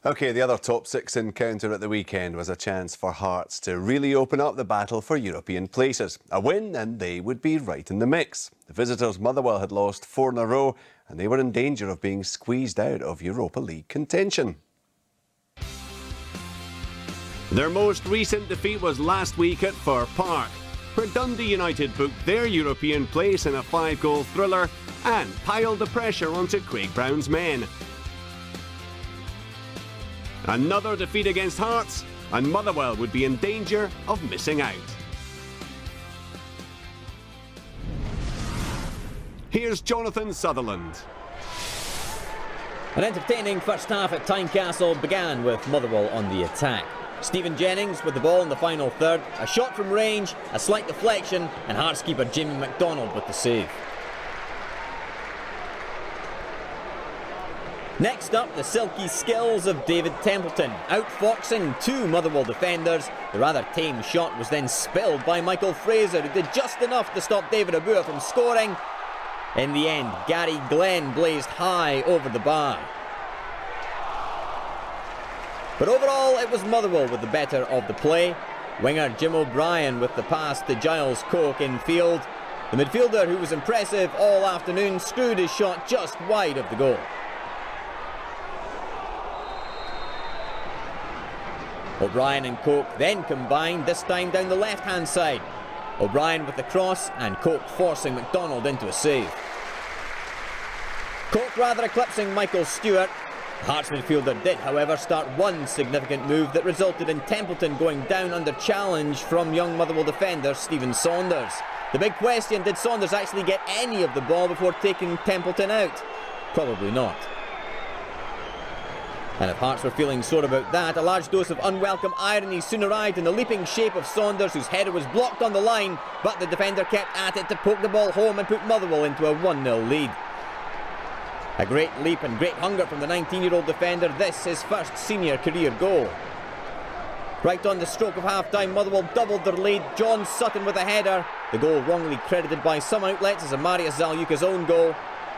OK, the other top six encounter at the weekend was a chance for Hearts to really open up the battle for European places. A win and they would be right in the mix. The visitors Motherwell had lost 4 in a row and they were in danger of being squeezed out of Europa League contention. Their most recent defeat was last week at Fir Park, where Dundee United booked their European place in a 5-goal thriller and piled the pressure onto Craig Brown's men. Another defeat against Hearts, and Motherwell would be in danger of missing out. Here's Jonathan Sutherland. An entertaining first half at Tynecastle began with Motherwell on the attack. Stephen Jennings with the ball in the final third, a shot from range, a slight deflection, and Hearts keeper Jamie McDonald with the save. Next up, the silky skills of David Templeton, outfoxing 2 Motherwell defenders. The rather tame shot was then spilled by Michael Fraser, who did just enough to stop David Abua from scoring. In the end, Gary Glenn blazed high over the bar. But overall, it was Motherwell with the better of the play. Winger Jim O'Brien with the pass to Giles Coke in field. The midfielder, who was impressive all afternoon, screwed his shot just wide of the goal. O'Brien and Coke then combined, this time down the left-hand side. O'Brien with the cross and Coke forcing McDonald into a save. Coke rather eclipsing Michael Stewart. The Hearts midfielder did, however, start one significant move that resulted in Templeton going down under challenge from young Motherwell defender Stephen Saunders. The big question, did Saunders actually get any of the ball before taking Templeton out? Probably not. And if Hearts were feeling sore about that, a large dose of unwelcome irony soon arrived in the leaping shape of Saunders, whose header was blocked on the line, but the defender kept at it to poke the ball home and put Motherwell into a 1-0 lead. A great leap and great hunger from the 19-year-old defender, this his first senior career goal. Right on the stroke of half-time, Motherwell doubled their lead. John Sutton with a header, the goal wrongly credited by some outlets as a Marius Zaliuka's own goal.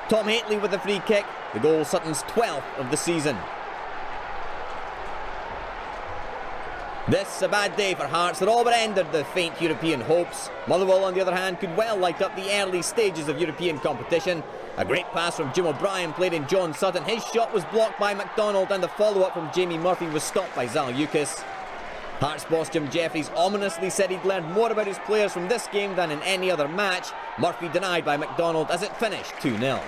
Tom Haitley with a free kick, the goal Sutton's 12th of the season. This a bad day for Hearts that all but ended the faint European hopes. Motherwell, on the other hand, could well light up the early stages of European competition. A great pass from Jim O'Brien played in John Sutton. His shot was blocked by McDonald and the follow-up from Jamie Murphy was stopped by Zaliukas. Hearts boss Jim Jeffries ominously said he'd learned more about his players from this game than in any other match. Murphy denied by McDonald as it finished 2-0.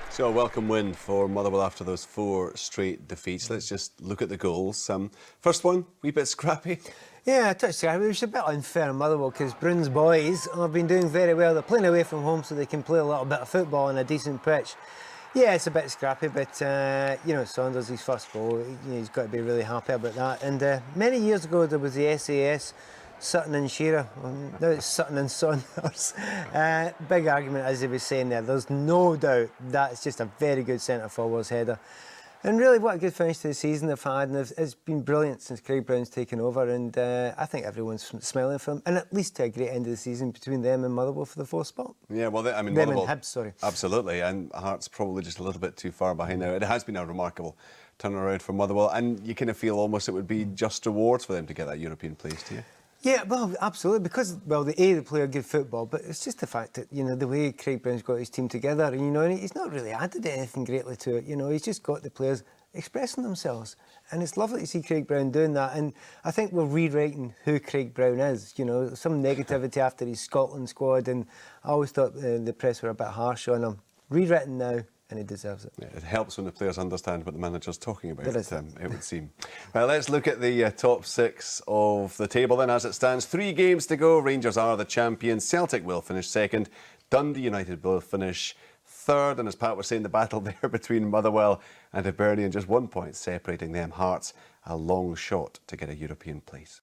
So a welcome win for Motherwell after those 4 straight defeats. Let's just look at the goals. First one, wee bit scrappy. Yeah, a touch scrappy. It was a bit unfair on Motherwell because Broon's boys have been doing very well. They're playing away from home so they can play a little bit of football on a decent pitch. Yeah, it's a bit scrappy, but you know, Saunders, his first goal, he's got to be really happy about that. And many years ago there was the SAS, Sutton and Shearer. Now it's Sutton and Saunders. Big argument, as he was saying there. There's no doubt that's just a very good centre-forward's header. And really, what a good finish to the season they've had. And it's been brilliant since Craig Brown's taken over. And I think everyone's smiling for him. And at least to a great end of the season between them and Motherwell for the 4th spot. Yeah, well, I mean, them Motherwell, and Hibs, sorry. Absolutely. And Hearts probably just a little bit too far behind now. It has been a remarkable turnaround for Motherwell. And you kind of feel almost it would be just rewards for them to get that European place, do you? Yeah, well, absolutely, because, well, they play a good football, but it's just the fact that, you know, the way Craig Brown's got his team together, and, you know, and he's not really added anything greatly to it, you know, he's just got the players expressing themselves, and it's lovely to see Craig Brown doing that, and I think we're rewriting who Craig Brown is, you know, some negativity after his Scotland squad, and I always thought the press were a bit harsh on him. Rewritten now, and he deserves it. Yeah, it helps when the players understand what the manager's talking about, it would seem. Well, let's look at the top 6 of the table then as it stands. 3 games to go. Rangers are the champions. Celtic will finish 2nd. Dundee United will finish 3rd. And as Pat was saying, the battle there between Motherwell and Hibernian, just 1 point separating them. Hearts, a long shot to get a European place.